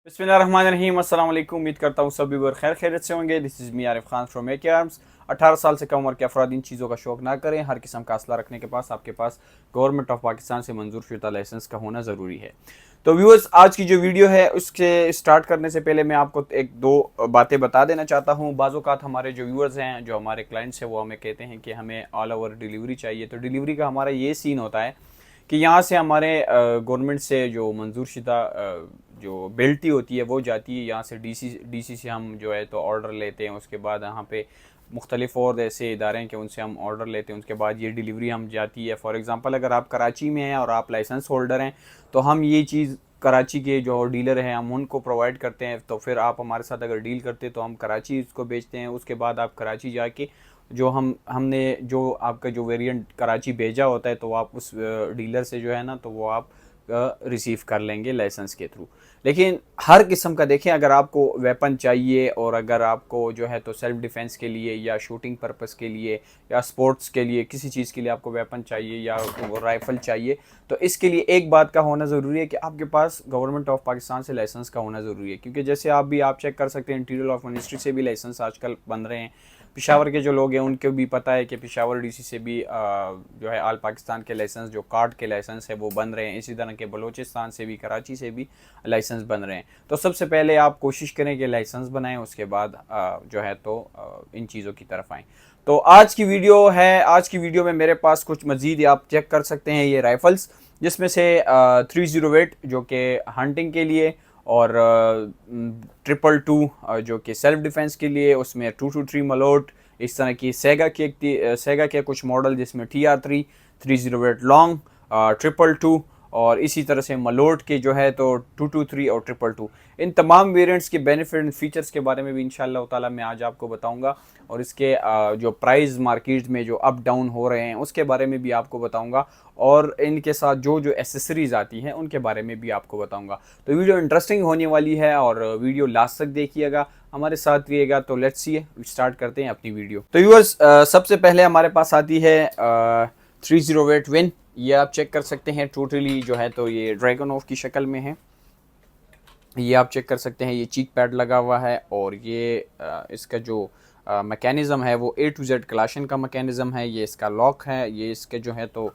बिस्मिल्लाहिर्रहमानिर्रहीम। अस्सलाम वालेकुम। उम्मीद करता हूँ सभी वर खैर खैरियत से होंगे। This is me Arif Khan from A K arms. 18 साल से कम उम्र के अफराद इन चीज़ों का शौक ना करें। हर किस्म का असला रखने के पास आपके पास गवर्नमेंट ऑफ पाकिस्तान से मंजूर शुदा लाइसेंस का होना ज़रूरी है। तो व्यूअर्स, आज की जो वीडियो है उसके स्टार्ट करने से पहले मैं आपको एक दो बातें बता देना चाहता हूँ। बाज़ औक़ात हमारे जो व्यूअर्स हैं, जो हमारे क्लाइंट्स हैं, वो हमें कहते हैं कि हमें ऑल ओवर डिलीवरी चाहिए। तो डिलीवरी का हमारा ये सीन होता है कि यहाँ से हमारे गवर्नमेंट से जो मंजूर शुदा जो बिल्टी होती है वो जाती है। यहाँ से डीसी से हम जो है तो ऑर्डर लेते हैं। उसके बाद यहाँ पे मुख्तलिफ और ऐसे इदारे हैं कि उनसे हम ऑर्डर लेते हैं। उसके बाद ये डिलीवरी हम जाती है। फॉर एग्ज़ाम्पल, अगर आप कराची में हैं और आप लाइसेंस होल्डर हैं तो हम ये चीज़ कराची के जो डीलर हैं हम उनको प्रोवाइड करते हैं। तो फिर आप हमारे साथ अगर डील करते हैं तो हम कराची इसको बेचते हैं। उसके बाद आप कराची जाके जो हमने जो आपका जो वेरिएंट कराची भेजा होता है तो आप उस डीलर से जो है ना तो वो आप रिसीव कर लेंगे लाइसेंस के थ्रू। लेकिन हर किस्म का देखें, अगर आपको वेपन चाहिए और अगर आपको जो है तो सेल्फ डिफेंस के लिए या शूटिंग पर्पस के लिए या स्पोर्ट्स के लिए किसी चीज़ के लिए आपको वेपन चाहिए या राइफ़ल चाहिए, तो इसके लिए एक बात का होना ज़रूरी है कि आपके पास गवर्नमेंट ऑफ पाकिस्तान से लाइसेंस का होना ज़रूरी है। क्योंकि जैसे आप चेक कर सकते हैं, इंटीरियर ऑफ मिनिस्ट्री से भी लाइसेंस आजकल बन रहे हैं। पिशावर के जो लोग हैं उनको भी पता है कि पिशावर डीसी से भी जो है आल पाकिस्तान के लाइसेंस, जो कार्ड के लाइसेंस है वो बन रहे हैं। इसी तरह के बलूचिस्तान से भी, कराची से भी लाइसेंस बन रहे हैं। तो सबसे पहले आप कोशिश करें कि लाइसेंस बनाएं, उसके बाद जो है तो इन चीज़ों की तरफ आएँ। तो आज की वीडियो है, आज की वीडियो में मेरे पास कुछ मज़ीद आप चेक कर सकते हैं ये राइफ़ल्स, जिसमें से 308 जो कि हंटिंग के लिए और 222 जो कि सेल्फ डिफेंस के लिए, उसमें 223 मलोट, इस तरह की सेगा के कुछ मॉडल जिसमें TR3 308 लॉन्ग, 222 और इसी तरह से मलोट के जो है तो 223 और 222, इन तमाम वेरिएंट्स के बेनिफिट एंड फीचर्स के बारे में भी इंशाअल्लाह ताला मैं आज आपको बताऊंगा। और इसके जो प्राइस मार्केट में जो अप डाउन हो रहे हैं उसके बारे में भी आपको बताऊंगा। और इनके साथ जो जो एसेसरीज आती हैं उनके बारे में भी आपको बताऊंगा। तो वीडियो इंटरेस्टिंग होने वाली है और वीडियो लास्ट तक देखिएगा, हमारे साथ रहिएगा। तो लेट्स सी स्टार्ट करते हैं अपनी वीडियो। तो व्यूअर्स, सबसे पहले हमारे पास आती है 308 विन। ये आप चेक कर सकते हैं, टोटली जो है तो ये ड्रैगन ऑफ की शक्ल में है। ये आप चेक कर सकते हैं, ये चीक पैड लगा हुआ है और ये इसका जो मैकेनिज़्म है वो A to Z क्लाशन का मैकेनिज़्म है। ये इसका लॉक है, ये इसके जो है तो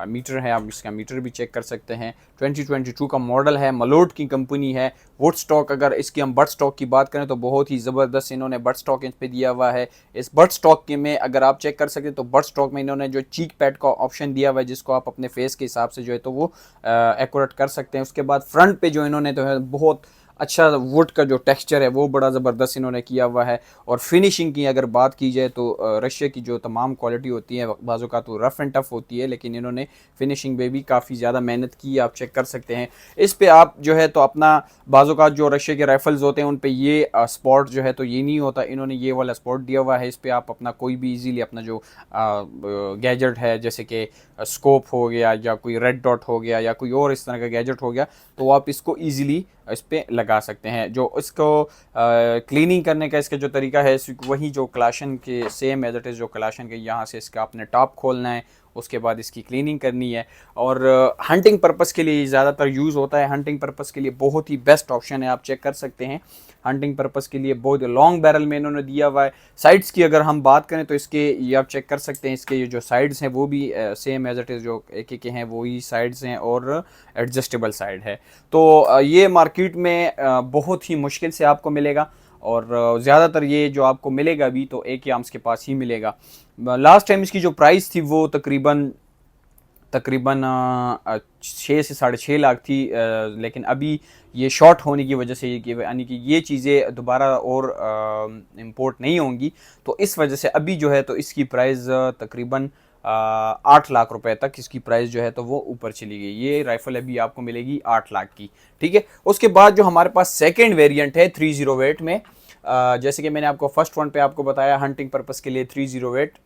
मीटर है, आप इसका मीटर भी चेक कर सकते हैं। 2022 का मॉडल है, मलोट की कंपनी है। वुड स्टॉक, अगर इसकी हम बट स्टॉक की बात करें तो बहुत ही ज़बरदस्त इन्होंने बट स्टॉक इस पे दिया हुआ है। इस बट स्टॉक के में अगर आप चेक कर सकते हैं तो बट स्टॉक में इन्होंने जो चीक पैड का ऑप्शन दिया हुआ है, जिसको आप अपने फेस के हिसाब से जो है तो वो एक्यूरेट कर सकते हैं। उसके बाद फ्रंट पे जो इन्होंने तो है बहुत अच्छा वुड का जो टेक्सचर है वो बड़ा ज़बरदस्त इन्होंने किया हुआ है। और फिनिशिंग की अगर बात की जाए तो रशिया की जो तमाम क्वालिटी होती है बाज़ों का तो रफ़ एंड टफ़ होती है, लेकिन इन्होंने फिनिशिंग में भी काफ़ी ज़्यादा मेहनत की, आप चेक कर सकते हैं। इस पे आप जो है तो अपना बाज़ों का जो रशिया के राइफ़ल्स होते हैं उन पे ये स्पॉट जो है तो ये नहीं होता, इन्होंने ये वाला स्पॉट दिया हुआ है। इस पे आप अपना कोई भी इजीली अपना जो गैजेट है, जैसे कि स्कोप हो गया या कोई रेड डॉट हो गया या कोई और इस तरह का गैजेट हो गया, तो आप इसको ईज़िली इस पर लगा सकते हैं। जो इसको क्लीनिंग करने का इसका जो तरीका है वही जो क्लाशन के सेम एज इट इज़, जो क्लाशन के यहाँ से इसका आपने टॉप खोलना है, उसके बाद इसकी क्लीनिंग करनी है। और हंटिंग पर्पस के लिए ज़्यादातर यूज़ होता है। हंटिंग पर्पस के लिए बहुत ही बेस्ट ऑप्शन है, आप चेक कर सकते हैं। हंटिंग पर्पस के लिए बहुत लॉन्ग बैरल में इन्होंने दिया हुआ है। साइड्स की अगर हम बात करें तो इसके ये आप चेक कर सकते हैं, इसके ये जो साइड्स हैं वो भी सेम एज इट इज़ जो एक के हैं वही साइड्स हैं और एडजस्टेबल साइड है। तो ये मार्केट में बहुत ही मुश्किल से आपको मिलेगा और ज़्यादातर ये जो आपको मिलेगा भी तो एक ही आर्म्स के पास ही मिलेगा। लास्ट टाइम इसकी जो प्राइस थी वो तकरीबन 6 से 6.5 लाख थी, लेकिन अभी ये शॉर्ट होने की वजह से, यानी कि ये चीज़ें दोबारा और इंपोर्ट नहीं होंगी, तो इस वजह से अभी जो है तो इसकी प्राइस तकरीबन 8 लाख रुपए तक इसकी प्राइस जो है तो वो ऊपर चली गई। ये राइफ़ल अभी आपको मिलेगी 8 लाख की, ठीक है। उसके बाद जो हमारे पास सेकेंड वेरिएंट है 308 में, जैसे कि मैंने आपको फर्स्ट वन पे आपको बताया हंटिंग पर्पस के लिए 308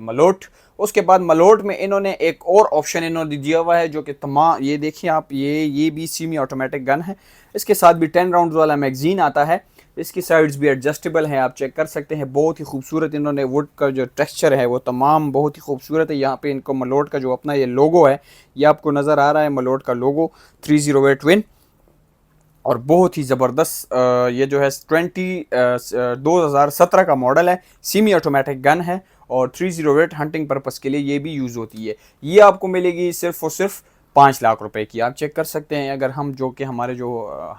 मलोट। उसके बाद मलोट में इन्होंने एक और ऑप्शन इन्होंने दिया हुआ है जो कि तमाम, ये देखिए आप, ये भी सेमी ऑटोमेटिक गन है। इसके साथ भी 10 राउंड वाला मैगजीन आता है। इसकी साइड्स भी एडजस्टेबल हैं, आप चेक कर सकते हैं। बहुत ही खूबसूरत इन्होंने वुड का जो टेक्सचर है वो तमाम बहुत ही खूबसूरत है। यहाँ पे इनको मलोट का जो अपना ये लोगो है, ये आपको नज़र आ रहा है, मलोट का लोगो 308 विन। और बहुत ही ज़बरदस्त ये जो है 2017 का मॉडल है, सेमी ऑटोमेटिक गन है और 308 हंटिंग पर्पस के लिए ये भी यूज़ होती है। ये आपको मिलेगी सिर्फ और सिर्फ 5 लाख रुपए की। आप चेक कर सकते हैं, अगर हम जो कि हमारे जो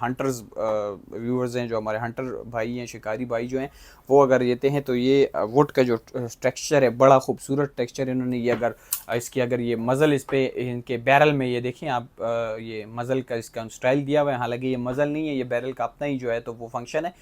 हंटर्स व्यूअर्स हैं, जो हमारे हंटर भाई हैं, शिकारी भाई जो हैं, वो अगर लेते हैं तो ये वुड का जो टेक्सचर है, बड़ा खूबसूरत टेक्सचर इन्होंने ये अगर इसकी अगर ये मज़ल इस पे इनके बैरल में ये देखें आप, ये मज़ल का इसका स्टाइल दिया हुआ है। हालांकि ये मज़ल नहीं है, ये बैरल का अपना ही जो है तो वो फंक्शन है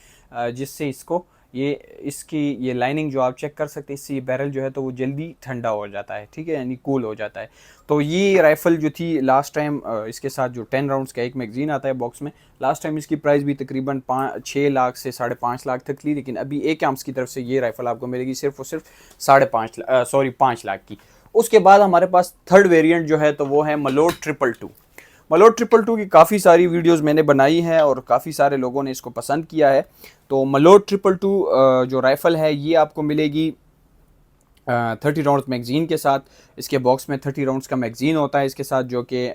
जिससे इसको ये इसकी ये लाइनिंग जो आप चेक कर सकते हैं, इससे ये बैरल जो है तो वो जल्दी ठंडा हो जाता है, ठीक है, यानी कूल हो जाता है। तो ये राइफ़ल जो थी लास्ट टाइम इसके साथ जो 10 राउंड्स का एक मैगज़ीन आता है बॉक्स में, लास्ट टाइम इसकी प्राइस भी तकरीबन 6 लाख से 5.5 लाख तक थी, लेकिन अभी एक आर्म्स की तरफ से ये राइफ़ल आपको मिलेगी सिर्फ और सिर्फ 5 लाख की। उसके बाद हमारे पास थर्ड वेरिएंट जो है तो वो है मलोट 222। मलोट 222 की काफ़ी सारी वीडियोस मैंने बनाई हैं और काफ़ी सारे लोगों ने इसको पसंद किया है। तो मलोट 222 जो राइफ़ल है ये आपको मिलेगी 30 राउंड्स मैगज़ीन के साथ। इसके बॉक्स में 30 राउंड्स का मैगज़ीन होता है इसके साथ, जो कि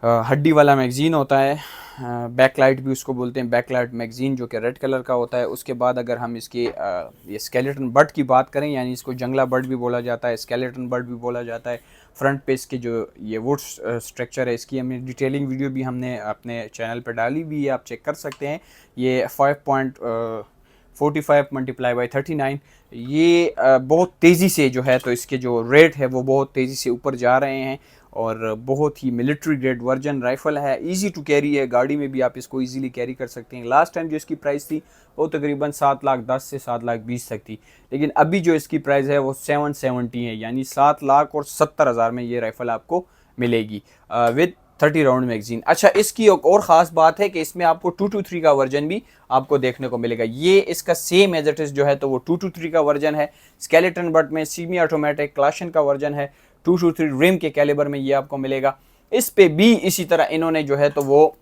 हड्डी वाला मैगज़ीन होता है, बैकलाइट भी उसको बोलते हैं, बैकलाइट मैगज़ीन, जो कि रेड कलर का होता है। उसके बाद अगर हम इसके ये स्केलेटन बर्ड की बात करें, यानी इसको जंगला बर्ड भी बोला जाता है, स्केलेटन बर्ड भी बोला जाता है। फ्रंट पे इसके जो ये वुड स्ट्रक्चर है, इसकी हमने डिटेलिंग वीडियो भी हमने अपने चैनल पर डाली भी है, आप चेक कर सकते हैं। ये 5.45 मल्टीप्लाई बाई 39, ये बहुत तेज़ी से जो है तो इसके जो रेट है वो बहुत तेज़ी से ऊपर जा रहे हैं और बहुत ही मिलिट्री ग्रेड वर्जन राइफ़ल है, इजी टू कैरी है, गाड़ी में भी आप इसको इजीली कैरी कर सकते हैं। लास्ट टाइम जो इसकी प्राइस थी वो तकरीबन 7,10,000 से 7,20,000 तक थी, लेकिन अभी जो इसकी प्राइस है वो 770 है, यानी 7,70,000 में ये राइफ़ल आपको मिलेगी विद 30 राउंड मैगजीन। अच्छा, इसकी एक और ख़ास बात है कि इसमें आपको 223 का वर्जन भी आपको देखने को मिलेगा। ये इसका सेम एज इट इज़ जो है तो वो 223 का वर्जन है। स्केलेटन बट में सेमी ऑटोमेटिक क्लाशन का वर्जन है, 223 रिम के कैलिबर में ये आपको मिलेगा। इस पे भी इसी तरह इन्होंने जो है तो वो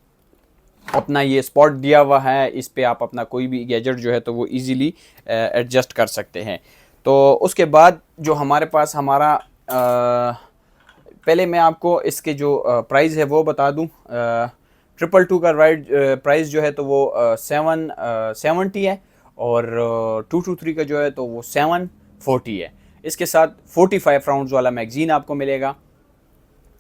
अपना ये स्पॉट दिया हुआ है, इस पे आप अपना कोई भी गैजेट जो है तो वो इजीली एडजस्ट कर सकते हैं। तो उसके बाद जो हमारे पास हमारा पहले मैं आपको इसके जो प्राइस है वो बता दूं। 222 का राइड प्राइस जो है तो वो 770 है और 223 का जो है तो वो 740 है। इसके साथ 45 राउंड्स वाला मैगजीन आपको मिलेगा।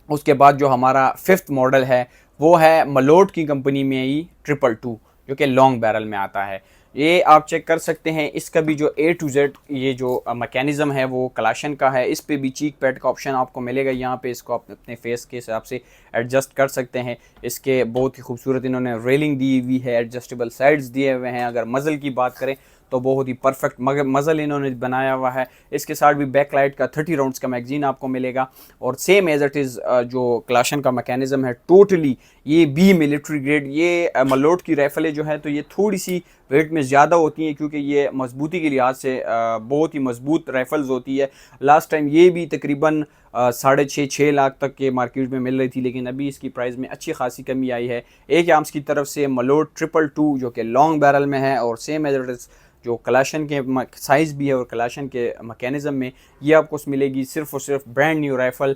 उसके बाद जो हमारा फिफ्थ मॉडल है वो है मलोट की कंपनी में ही 222, जो कि लॉन्ग बैरल में आता है। ये आप चेक कर सकते हैं, इसका भी जो A to Z ये जो मैकेनिज़्म है वो क्लाशन का है। इस पे भी चीक पैड का ऑप्शन आपको मिलेगा, यहाँ पे इसको आप अपने फेस के हिसाब से एडजस्ट कर सकते हैं। इसके बहुत ही खूबसूरत इन्होंने रेलिंग दी हुई है, एडजस्टेबल साइड्स दिए हुए हैं। अगर मज़ल की बात करें तो बहुत ही परफेक्ट मज़ल इन्होंने बनाया हुआ है। इसके साथ भी बैक लाइट का 30 राउंड्स का मैगजीन आपको मिलेगा और सेम एज इट इज़ जो क्लाशन का मैकेनिज़्म है टोटली ये भी मिलिट्री ग्रेड। ये मलोट की राइफलें जो है तो ये थोड़ी सी वेट में ज़्यादा होती हैं, क्योंकि ये मजबूती के लिहाज से बहुत ही मजबूत राइफल्स होती है। लास्ट टाइम ये भी तकरीबन 6.5 लाख तक के मार्केट में मिल रही थी, लेकिन अभी इसकी प्राइस में अच्छी खासी कमी आई है। एक आर्म्स की तरफ से मलोट 222 जो कि लॉन्ग बैरल में है और सेम एज इट इज़ जो क्लाशन के साइज़ भी है और क्लाशन के मैकेनिज़्म में ये आपको मिलेगी सिर्फ और सिर्फ brand new rifle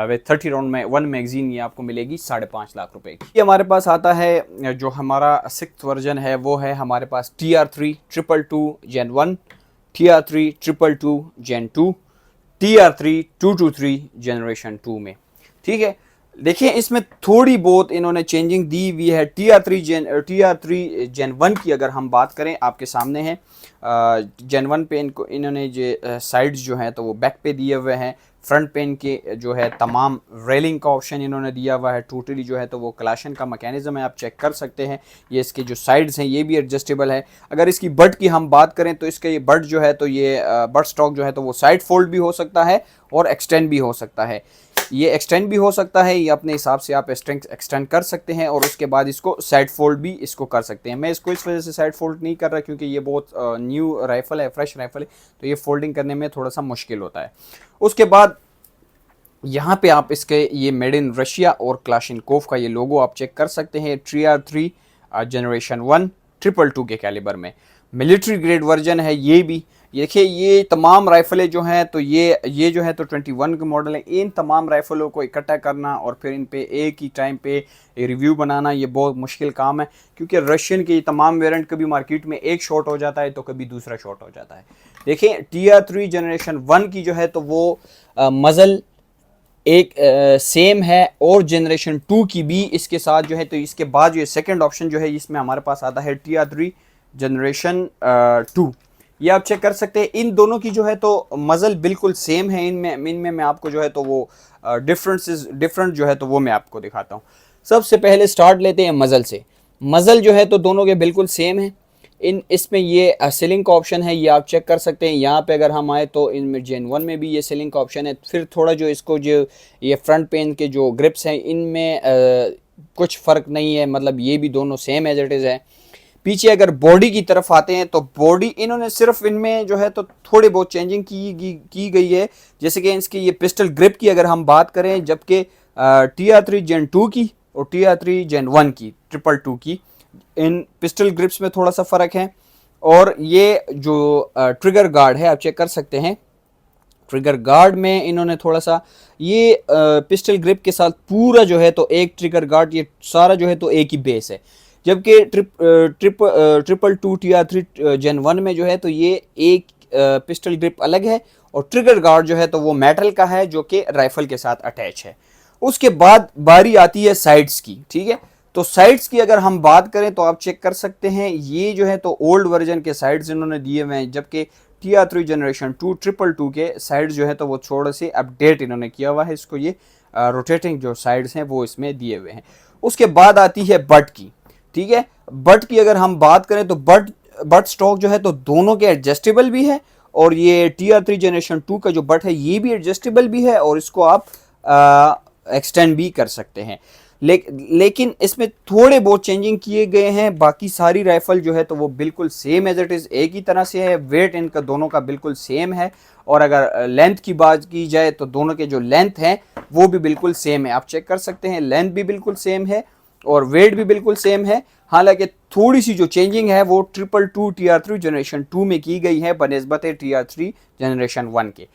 with 30 round में 1 मैगजीन, ये आपको मिलेगी 5.5 लाख रुपए की। ये हमारे पास आता है जो हमारा 6th वर्जन है वो है हमारे पास TR3 222 Gen 1, TR3 222 Gen 2, TR3 223 generation 2 में। ठीक है, देखिए इसमें थोड़ी बहुत इन्होंने चेंजिंग दी हुई है। TR3 Gen 1 की अगर हम बात करें, आपके सामने है Gen 1 पे इन्होंने जो साइड्स जो हैं तो वो बैक पे दिए हुए हैं। फ्रंट पेन के जो है तमाम रेलिंग का ऑप्शन इन्होंने दिया हुआ है। टोटली जो है तो वो क्लाशन का मैकेनिज़्म है, आप चेक कर सकते हैं। ये इसके जो साइड्स हैं ये भी एडजस्टेबल है। अगर इसकी बट की हम बात करें तो इसका ये बट जो है तो ये बट स्टॉक जो है तो वो साइड फोल्ड भी हो सकता है और एक्सटेंड भी हो सकता है। ये एक्सटेंड भी हो सकता है, ये अपने हिसाब से आप एक्सटेंड कर सकते हैं और उसके बाद इसको साइड फोल्ड भी इसको कर सकते हैं। मैं इसको इस वजह से साइड फोल्ड नहीं कर रहा क्योंकि ये बहुत न्यू राइफ़ल है, फ्रेश राइफ़ल है, तो ये फोल्डिंग करने में थोड़ा सा मुश्किल होता है। उसके बाद यहाँ पे आप इसके ये मेड इन रशिया और क्लाशिनकोव का ये लोगो आप चेक कर सकते हैं। TR3 जनरेशन 1 222 के कैलिबर में मिलिट्री ग्रेड वर्जन है। ये भी देखिए ये तमाम राइफलें जो हैं तो ये जो है तो 21 के मॉडल है। इन तमाम राइफलों को इकट्ठा करना और फिर इन पे एक ही टाइम पे रिव्यू बनाना ये बहुत मुश्किल काम है, क्योंकि रशियन के तमाम वेरिएंट कभी मार्केट में एक शॉट हो जाता है तो कभी दूसरा शॉट हो जाता है। देखिए TR3 जनरेशन 1 की जो है तो वो मज़ल एक सेम है, और जनरेशन 2 की भी इसके साथ जो है तो इसके बाद जो सेकंड ऑप्शन जो है इसमें हमारे पास आता है TR3 जनरेशन 2। ये आप चेक कर सकते हैं। इन दोनों की जो है तो मज़ल बिल्कुल सेम है। इनमें मैं आपको जो है तो वो डिफरेंट जो है तो वो मैं आपको दिखाता हूँ। सबसे पहले स्टार्ट लेते हैं मज़ल से। मज़ल जो है तो दोनों के बिल्कुल सेम है। इसमें ये सीलिंग का ऑप्शन है, ये आप चेक कर सकते हैं। यहाँ पे अगर हम आए तो इनमें जेन 1 में भी ये सीलिंग का ऑप्शन है। फिर थोड़ा जो इसको जो ये फ्रंट पेन के जो ग्रिप्स हैं इनमें कुछ फ़र्क नहीं है, मतलब ये भी दोनों सेम एज इट इज़ है। पीछे अगर बॉडी की तरफ आते हैं तो बॉडी इन्होंने सिर्फ इनमें जो है तो थोड़ी बहुत चेंजिंग की गई है। जैसे कि इसकी ये पिस्टल ग्रिप की अगर हम बात करें, जबकि TR3 जेन 2 की और TR3 जेन 1 की 222 की इन पिस्टल ग्रिप्स में थोड़ा सा फ़र्क है। और ये जो ट्रिगर गार्ड है आप चेक कर सकते हैं। ट्रिगर गार्ड में इन्होंने थोड़ा सा ये पिस्टल ग्रिप के साथ पूरा जो है तो एक ट्रिगर गार्ड, ये सारा जो है तो एक ही बेस है। जबकि ट्रिपल टू TR3 जेन 1 में जो है तो ये एक पिस्टल ग्रिप अलग है और ट्रिगर गार्ड जो है तो वो मेटल का है जो कि राइफल के साथ अटैच है। उसके बाद बारी आती है साइड्स की, ठीक है। तो साइड्स की अगर हम बात करें तो आप चेक कर सकते हैं, ये जो है तो ओल्ड वर्जन के साइड्स इन्होंने दिए हुए हैं, जबकि TR3 जनरेशन 2 222 के साइड्स जो है तो वो थोड़े से अपडेट इन्होंने किया हुआ है। इसको ये रोटेटिंग जो साइड्स हैं वो इसमें दिए हुए हैं। उसके बाद आती है बट की, ठीक है। बट की अगर हम बात करें तो बट स्टॉक जो है तो दोनों के एडजस्टेबल भी है, और ये TR3 जनरेशन 2 का जो बट है ये भी एडजस्टेबल भी है, और इसको आप एक्सटेंड भी कर सकते हैं। लेकिन इसमें थोड़े बहुत चेंजिंग किए गए हैं। बाकी सारी राइफल जो है तो वो बिल्कुल सेम एज इट इज़ एक ही तरह से है। वेट इनका दोनों का बिल्कुल सेम है, और अगर लेंथ की बात की जाए तो दोनों के जो लेंथ हैं वो भी बिल्कुल सेम है। आप चेक कर सकते हैं, लेंथ भी बिल्कुल सेम है और वेट भी बिल्कुल सेम है। हालांकि थोड़ी सी जो चेंजिंग है वो 222 TR3 जनरेशन 2 में की गई है बनिस्बत TR3 जनरेशन 1 के।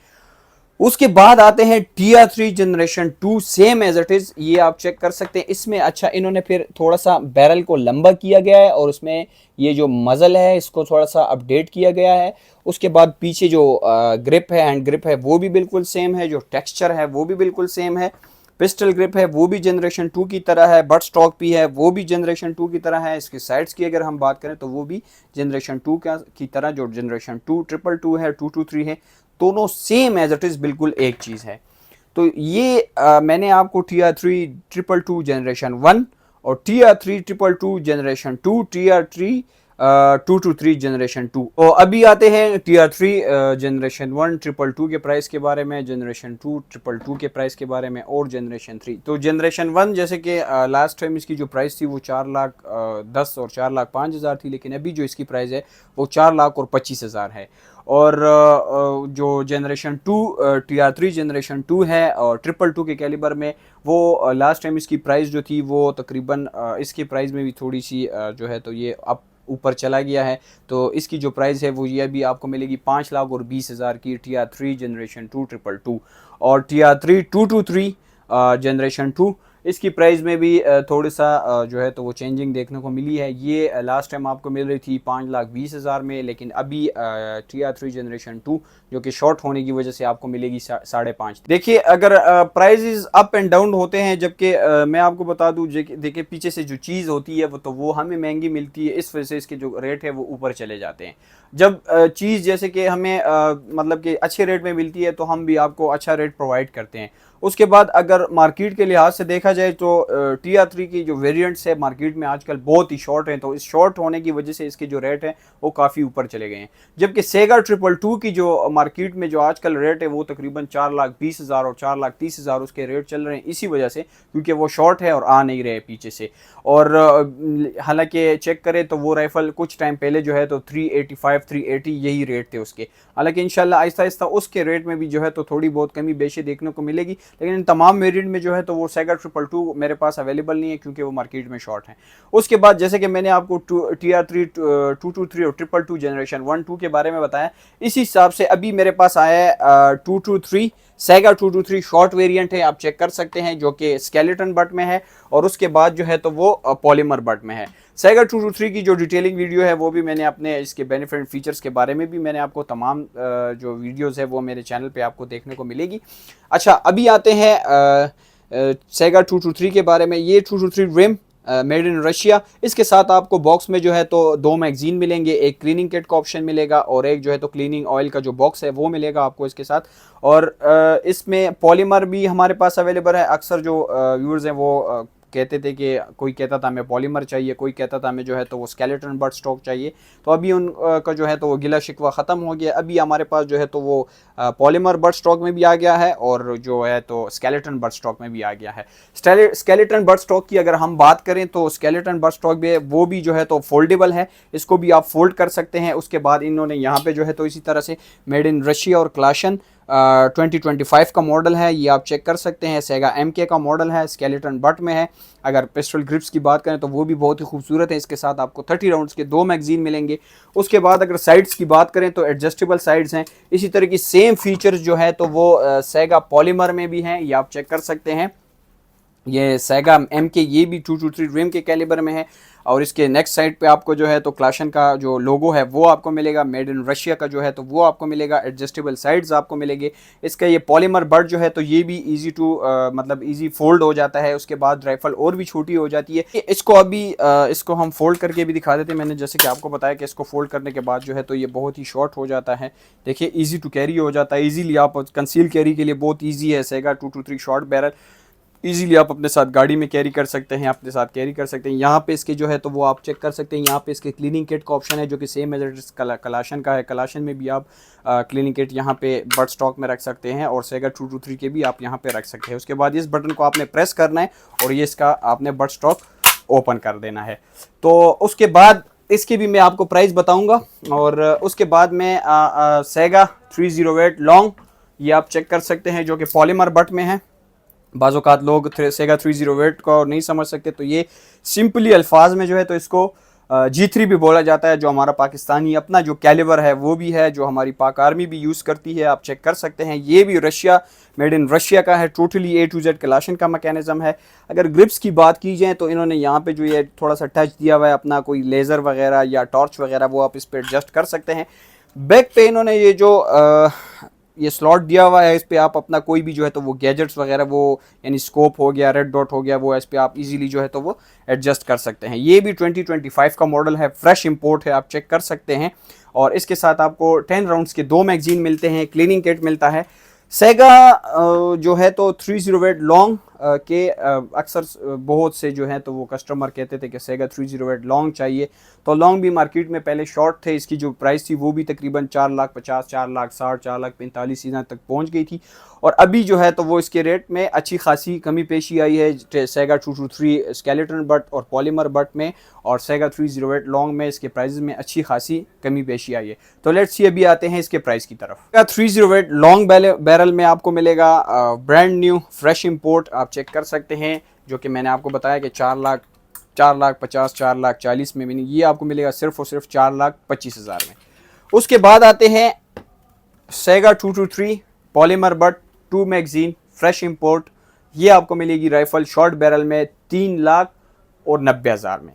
उसके बाद आते हैं TR3 generation 2 same as it is, ये आप चेक कर सकते हैं। इसमें अच्छा इन्होंने फिर थोड़ा सा बैरल को लंबा किया गया है, और उसमें ये जो मज़ल है इसको थोड़ा सा अपडेट किया गया है। उसके बाद पीछे जो ग्रिप है, हैंड ग्रिप है, वो भी बिल्कुल सेम है। जो टेक्सचर है वो भी बिल्कुल सेम है। पिस्टल ग्रिप है वो भी जनरेशन 2 की तरह है। बट स्टॉक भी है वो भी जनरेशन 2 की तरह है। इसके साइड्स की अगर हम बात करें तो वो भी जनरेशन 2 की तरह, जो जनरेशन 2 222 है 223 है, दोनों सेम एज इट इज़ बिल्कुल एक चीज़ है। तो ये मैंने आपको TR3 222 जनरेशन 1 और TR3 222 जनरेशन 2, TR3 223 जनरेशन 2। और अभी आते हैं TR3 जनरेशन 1 222 के प्राइस के बारे में, जनरेशन 2 222 के प्राइस के बारे में, और जनरेशन 3। तो जनरेशन 1 जैसे कि लास्ट टाइम इसकी जो प्राइस थी वो 4,10,000 और 4,05,000 थी, लेकिन अभी जो इसकी प्राइस है वो 4,25,000 है। और जो जनरेशन 2 TR3 जनरेशन 2 है और 222 के कैलिबर में, वो लास्ट टाइम इसकी प्राइस जो थी वो तकरीबन इसकी प्राइस में भी थोड़ी सी जो है तो ये अब ऊपर चला गया है। तो इसकी जो प्राइस है वो ये अभी आपको मिलेगी 5,20,000 की TR3 जनरेशन 2 222। और TR3 223 जनरेशन 2, इसकी प्राइस में भी थोड़ा सा जो है तो वो चेंजिंग देखने को मिली है। ये लास्ट टाइम आपको मिल रही थी 5,20,000 में, लेकिन अभी TR3 जनरेशन 2 जो कि शॉर्ट होने की वजह से आपको मिलेगी 5.5। देखिए अगर प्राइजेस अप एंड डाउन होते हैं, जबकि मैं आपको बता दूं देखिए पीछे से जो चीज़ होती है वो हमें महंगी मिलती है, इस वजह से इसके जो रेट है वो ऊपर चले जाते हैं। जब चीज़ जैसे कि हमें मतलब कि अच्छे रेट में मिलती है तो हम भी आपको अच्छा रेट प्रोवाइड करते हैं। उसके बाद अगर मार्केट के लिहाज से देखा जाए तो TR3 की जो वेरिएंट्स है मार्केट में आजकल बहुत ही शॉर्ट हैं, तो इस शॉर्ट होने की वजह से इसके जो रेट हैं वो काफ़ी ऊपर चले गए हैं। जबकि सेगा 222 की जो मार्केट में जो आजकल रेट है वो तकरीबन 4,20,000 और 4,30,000 उसके रेट चल रहे हैं, इसी वजह से क्योंकि वो शॉर्ट है और आ नहीं रहे पीछे से। और हालांकि चेक करें तो वो राइफल कुछ टाइम पहले जो है तो 385 380 यही रेट थे उसके। हालांकि इंशाल्लाह आहिस्ता आहिस्ता उसके रेट में भी जो है तो थोड़ी बहुत कमी बेशी देखने को मिलेगी, लेकिन इन तमाम वेरिएंट में जो है तो वो सेगा 222 मेरे पास अवेलेबल नहीं है क्योंकि वो मार्केट में शॉर्ट हैं। उसके बाद जैसे कि मैंने आपको TR3 223 और 222 जनरेशन 1-2 के बारे में बताया, इसी हिसाब से अभी मेरे पास आया है 223 सेगा 223 शॉर्ट वेरिएंट है, आप चेक कर सकते हैं, जो कि स्केलेटन बट में है और उसके बाद जो है तो वो पॉलीमर बट में है। सेगा 223 की जो डिटेलिंग वीडियो है वो भी मैंने अपने इसके बेनिफिट फीचर्स के बारे में भी मैंने आपको तमाम जो वीडियोस है वो मेरे चैनल पे आपको देखने को मिलेगी। अच्छा, अभी आते हैं सेगा 223 के बारे में। ये 223 रिम मेड इन रशिया, इसके साथ आपको बॉक्स में जो है तो 2 मैगजीन मिलेंगे, एक क्लीनिंग किट का ऑप्शन मिलेगा और एक जो है तो क्लीनिंग ऑयल का जो बॉक्स है वो मिलेगा आपको इसके साथ। और इसमें पॉलीमर भी हमारे पास अवेलेबल है। अक्सर जो व्यूअर्स हैं वो कहते थे कि कोई कहता था हमें पॉलीमर चाहिए, कोई कहता था हमें जो है तो वो स्केलेटन बट स्टॉक चाहिए, तो अभी उनका जो है तो वो गिला शिकवा ख़त्म हो गया। अभी हमारे पास जो है तो वो पॉलीमर बट स्टॉक में भी आ गया है और जो है तो स्केलेटन बट स्टॉक में भी आ गया है। स्केलेटन बट स्टॉक की अगर हम बात करें तो स्केलेटन बट स्टॉक भी वो भी जो है तो फोल्डेबल है, इसको भी आप फोल्ड कर सकते हैं। उसके बाद इन्होंने यहाँ पे जो है तो इसी तरह से मेड इन रशिया और क्लाशन 2025 का मॉडल है, ये आप चेक कर सकते हैं। सेगा MK का मॉडल है, स्केलेटन बट में है। अगर पिस्टल ग्रिप्स की बात करें तो वो भी बहुत ही खूबसूरत है। इसके साथ आपको 30 राउंड्स के 2 मैगजीन मिलेंगे। उसके बाद अगर साइड्स की बात करें तो एडजस्टेबल साइड्स हैं। इसी तरह की सेम फीचर्स जो है तो वो सेगा पॉलीमर में भी हैं, ये आप चेक कर सकते हैं। ये सेगा MK ये भी 223 रिम के कैलिबर में है और इसके नेक्स्ट साइड पे आपको जो है तो क्लाशन का जो लोगो है वो आपको मिलेगा, मेड इन रशिया का जो है तो वो आपको मिलेगा, एडजस्टेबल साइड्स आपको मिलेंगे। इसका ये पॉलीमर बट जो है तो ये भी इजी टू मतलब इजी फोल्ड हो जाता है। उसके बाद राइफल और भी छोटी हो जाती है। इसको अभी इसको हम फोल्ड करके भी दिखा देते हैं। मैंने जैसे कि आपको बताया कि इसको फोल्ड करने के बाद जो है तो ये बहुत ही शॉर्ट हो जाता है। देखिए ईजी टू कैरी हो जाता है, ईजीली आप कंसील कैरी के लिए बहुत ईजी है सेगा 223 शॉर्ट बैरल। इजीली आप अपने साथ गाड़ी में कैरी कर सकते हैं, अपने साथ कैरी कर सकते हैं। यहाँ पे इसके जो है तो वो आप चेक कर सकते हैं। यहाँ पे इसके क्लीनिंग किट का ऑप्शन है जो कि सेम एज कलाशन का है। कलाशन में भी आप क्लीनिंग किट यहाँ पे बट स्टॉक में रख सकते हैं और सेगा 223 के भी आप यहाँ पे रख सकते हैं। उसके बाद इस बटन को आपने प्रेस करना है और ये इसका आपने बट स्टॉक ओपन कर देना है। तो उसके बाद इसकी भी मैं आपको प्राइस बताऊँगा और उसके बाद में सेगा 308 लॉन्ग, ये आप चेक कर सकते हैं, जो कि पॉलीमर बट में है। बाज़ औक़ात लोग सेगा 308 को नहीं समझ सकते, तो ये सिंपली अल्फाज में जो है तो इसको G3 भी बोला जाता है, जो हमारा पाकिस्तानी अपना जो कैलिबर है वो भी है, जो हमारी पाक आर्मी भी यूज़ करती है, आप चेक कर सकते हैं। ये भी रशिया मेड इन रशिया का है, टोटली A to Z कलाशन का मैकेनिज़्म है। अगर ग्रिप्स की बात की जाए तो इन्होंने यहाँ पे जो ये थोड़ा सा टच दिया हुआ है अपना कोई लेज़र वगैरह या टॉर्च वगैरह, वो आप इस पर एडजस्ट कर सकते हैं। बैक पे इन्होंने ये जो ये स्लॉट दिया हुआ है, इस पे आप अपना कोई भी जो है तो वो गैजेट्स वगैरह वो यानी स्कोप हो गया, रेड डॉट हो गया, वो इस पे आप इजीली जो है तो वो एडजस्ट कर सकते हैं। ये भी 2025 का मॉडल है, फ्रेश इंपोर्ट है, आप चेक कर सकते हैं। और इसके साथ आपको 10 राउंड्स के 2 मैगजीन मिलते हैं, क्लीनिंग किट मिलता है। सेगा जो है तो 308 लॉन्ग के अक्सर बहुत से जो हैं तो वो कस्टमर कहते थे कि सेगा 308 लॉन्ग चाहिए, तो लॉन्ग भी मार्केट में पहले शॉर्ट थे। इसकी जो प्राइस थी वो भी तकरीबन 4,50,000, 4,60,000, 4,45,000 तक पहुंच गई थी। और अभी जो है तो वो इसके रेट में अच्छी खासी कमी पेशी आई है सेगा 223 स्केलेटन बट और पॉलीमर बट में, और सेगा 308 लॉन्ग में इसके प्राइस में अच्छी खासी कमी पेशी आई है। तो लेट्स सी अभी आते हैं इसके प्राइस की तरफ। सेगा 308 लॉन्ग बैरल में आपको मिलेगा ब्रांड न्यू फ्रेश इंपोर्ट, आप चेक कर सकते हैं, जो कि मैंने आपको बताया कि 4,50,000, 4,40,000 में मिलेगी। ये आपको मिलेगा सिर्फ और सिर्फ 4,25,000 में। उसके बाद आते हैं सेगा 223 polymer but 2 magazine fresh import, ये आपको मिलेगी राइफल शॉर्ट बैरल में 3,90,000 में।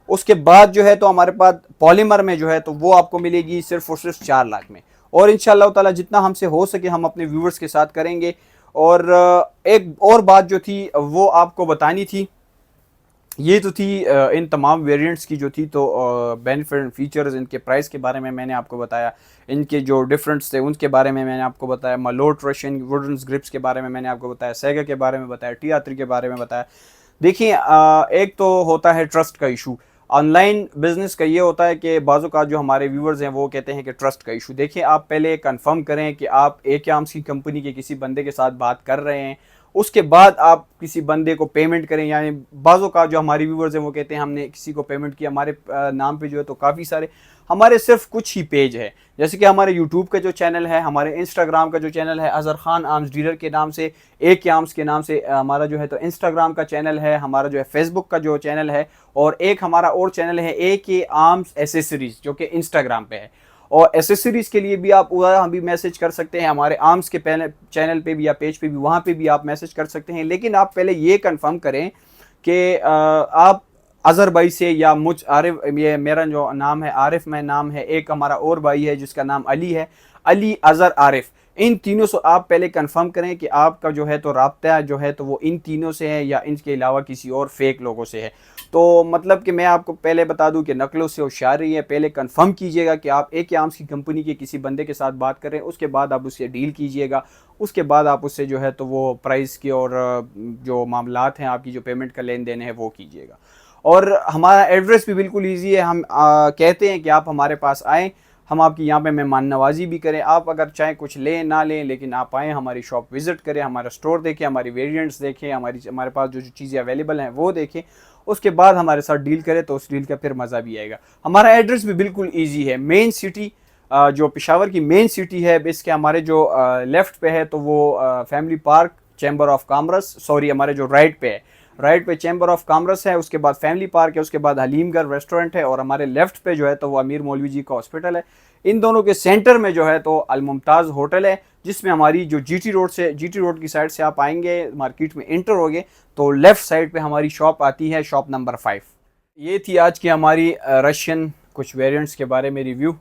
उसके बाद जो है तो हमारे पास पॉलीमर में जो है तो वो आपको मिलेगी सिर्फ और सिर्फ 4 लाख में। और इंशाल्लाह ताला जितना हमसे हो सके हम अपने व्यूवर्स के साथ करेंगे। और एक और बात जो थी वो आपको बतानी थी, ये तो थी इन तमाम वेरिएंट्स की जो थी तो बेनिफिट फीचर्स, इनके प्राइस के बारे में मैंने आपको बताया, इनके जो डिफरेंट्स थे उनके बारे में मैंने आपको बताया, मलोट रशियन वुडन ग्रिप्स के बारे में मैंने आपको बताया, सेगा के बारे में बताया, TR3 के बारे में बताया। देखिए एक तो होता है ट्रस्ट का इशू, ऑनलाइन बिजनेस का ये होता है कि बाज़ों का जो हमारे व्यूवर्स हैं वो कहते हैं कि ट्रस्ट का इशू। देखिए आप पहले कंफर्म करें कि आप एक आर्म्स की कंपनी के किसी बंदे के साथ बात कर रहे हैं उसके बाद आप किसी बंदे को पेमेंट करें। यानी बाज़ों का जो हमारे व्यूवर्स हैं वो कहते हैं हमने किसी को पेमेंट किया, हमारे नाम पे जो है तो काफ़ी सारे, हमारे सिर्फ कुछ ही पेज है। जैसे कि हमारे यूट्यूब का जो चैनल है, हमारे इंस्टाग्राम का जो चैनल है अज़हर खान आर्म्स डीलर के नाम से, एक आर्म्स के नाम से हमारा जो है तो इंस्टाग्राम का चैनल है, हमारा जो है फेसबुक का जो चैनल है, और एक हमारा और चैनल है AK आर्म्स एसेसरीज जो कि इंस्टाग्राम पे है। और एसेसरीज के लिए भी आप हम भी मैसेज कर सकते हैं हमारे आर्म्स के चैनल पे भी या पेज पे भी, वहाँ पे भी आप मैसेज कर सकते हैं। लेकिन आप पहले ये कंफर्म करें कि आप अजहर भाई से या मुझ आरिफ, ये मेरा जो नाम है आरिफ में नाम है, एक हमारा और भाई है जिसका नाम अली है, अली अजहर आरिफ, इन तीनों से आप पहले कंफर्म करें कि आपका जो है तो राब्ता जो है तो वो इन तीनों से है या इनके अलावा किसी और फेक लोगों से है। तो मतलब कि मैं आपको पहले बता दूं कि नकलों से होशियारी है, पहले कंफर्म कीजिएगा कि आप AK आर्म्स की कंपनी के किसी बंदे के साथ बात करें, उसके बाद आप उससे डील कीजिएगा, उसके बाद आप उससे जो है तो वो प्राइस की और जो मामलात हैं आपकी जो पेमेंट का लेन देन है वो कीजिएगा। और हमारा एड्रेस भी बिल्कुल ईजी है। हम कहते हैं कि आप हमारे पास आएँ, हम आपकी यहाँ पे मेहमान नवाजी भी करें। आप अगर चाहें कुछ लें ना लें, लेकिन आप आएँ, हमारी शॉप विज़िट करें, हमारा स्टोर देखें, हमारी वेरिएंट्स देखें, हमारे पास जो जो चीज़ें अवेलेबल हैं वो देखें, उसके बाद हमारे साथ डील करें तो उस डील का फिर मज़ा भी आएगा। हमारा एड्रेस भी बिल्कुल ईजी है। मेन सिटी जो पेशावर की मेन सिटी है, इसके हमारे जो लेफ़्ट पे है तो वो family park chamber of commerce, sorry हमारे जो राइट पे है, राइट पे चैम्बर ऑफ कॉमर्स है, उसके बाद फैमिली पार्क है, उसके बाद हलीमगढ़ रेस्टोरेंट है, और हमारे लेफ्ट पे जो है तो वो अमीर मौलवी जी का हॉस्पिटल है। इन दोनों के सेंटर में जो है तो अल मुमताज़ होटल है, जिसमें हमारी जो GT रोड की साइड से आप आएंगे, मार्केट में एंटर होगे तो लेफ्ट साइड पे हमारी शॉप आती है, शॉप नंबर 5। ये थी आज की हमारी रशियन कुछ वेरिएंट्स के बारे में रिव्यू,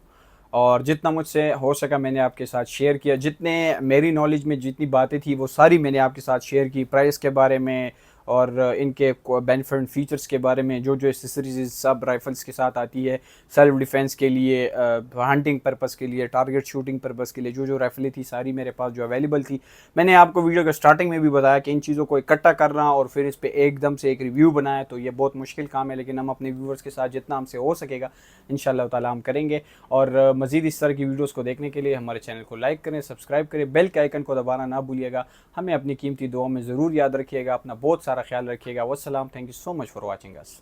और जितना मुझसे हो सका मैंने आपके साथ शेयर किया। जितने मेरी नॉलेज में जितनी बातें थी वो सारी मैंने आपके साथ शेयर की, प्राइस के बारे में और इनके बेनिफिट फीचर्स के बारे में, जो जो एसेसरीज सब राइफल्स के साथ आती है, सेल्फ डिफेंस के लिए, हंटिंग पर्पस के लिए, टारगेट शूटिंग पर्पस के लिए, जो जो राइफलें थी सारी मेरे पास जो अवेलेबल थी। मैंने आपको वीडियो के स्टार्टिंग में भी बताया कि इन चीज़ों को इकट्ठा करना और फिर इस पर एकदम से एक रिव्यू बनाए तो ये बहुत मुश्किल काम है, लेकिन हम अपने व्यूवर्स के साथ जितना हमसे हो सकेगा इंशाल्लाह ताला हम करेंगे। और मज़ीद इस तरह की वीडियोज़ को देखने के लिए हमारे चैनल को लाइक करें, सब्सक्राइब करें, बेल के आइकन को दबाना ना भूलिएगा। हमें अपनी कीमती दुआ में ज़रूर याद रखिएगा। अपना बहुत सारा ख्याल रखिएगा। वस्सलाम, thank you so much for watching us.